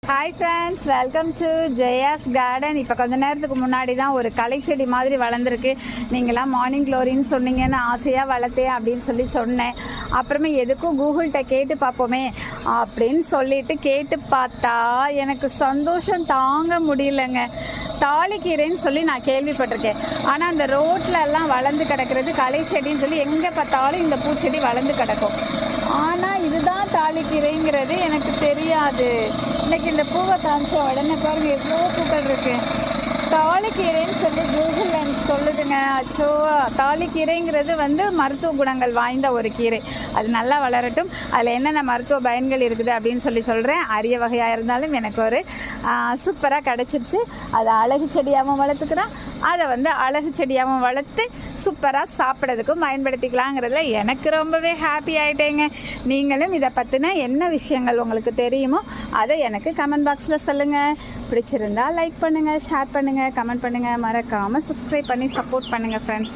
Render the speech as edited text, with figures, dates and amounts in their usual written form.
Hi friends, welcome to Jaya's garden. இப்போ கொஞ்ச நேரத்துக்கு முன்னாடி தான் ஒரு களை செடி மாதிரி வளர்ந்துருக்கு. நீங்களாம் மார்னிங் க்ளோரின்னு சொன்னீங்கன்னு ஆசையாக வளர்த்தேன் அப்படின்னு சொல்லி சொன்னேன். அப்புறமே எதுக்கும் கூகுள்கிட்ட கேட்டு பார்ப்போமே அப்படின்னு சொல்லிட்டு கேட்டு பார்த்தா எனக்கு சந்தோஷம் தாங்க முடியலங்க. தாளிக்கீரைன்னு சொல்லி நான் கேள்விப்பட்டிருக்கேன். ஆனால் அந்த ரோட்லலாம் வளர்ந்து கிடக்கிறது களை செடின்னு சொல்லி எங்கே பார்த்தாலும் இந்த பூச்செடி வளர்ந்து கிடக்கும். ஆனால் இதுதான் தாளிக்கீரைங்கிறது எனக்கு தெரியாது. இன்னைக்கு இந்த பூவை காமிச்ச உடனே பாருங்க எவ்வளோ பூக்கள் இருக்கு. தாளிக்கீரைன்னு சொல்லி கூகுள் சொல்லுதுங்க. அச்சோ, தாளிக்கீரைங்கிறது மருத்துவ குணங்கள் வாய்ந்த ஒரு கீரை. அது நல்லா வளரட்டும். அதில் என்னென்ன மருத்துவ பயன்கள் இருக்குது அப்படின்னு சொல்லி சொல்கிறேன். அரிய வகையாக இருந்தாலும் எனக்கு ஒரு சூப்பராக கிடச்சிருச்சு. அதை அழகு செடியாகவும் வளர்த்துக்கிறேன். அதை அழகு செடியாகவும் வளர்த்து சூப்பராக சாப்பிட்றதுக்கும் பயன்படுத்திக்கலாங்கிறதுல எனக்கு ரொம்பவே ஹாப்பி ஆகிட்டேங்க. நீங்களும் இதை பற்றின என்ன விஷயங்கள் உங்களுக்கு தெரியுமோ அதை எனக்கு கமெண்ட் பாக்ஸில் சொல்லுங்கள். பிடிச்சிருந்தா லைக் பண்ணுங்கள், ஷேர் பண்ணுங்கள், கமெண்ட் பண்ணுங்கள். மறக்காமல் சப்ஸ்கிரைப் பண்ணி சப்போர்ட் பண்ணுங்கள் ஃப்ரெண்ட்ஸ்.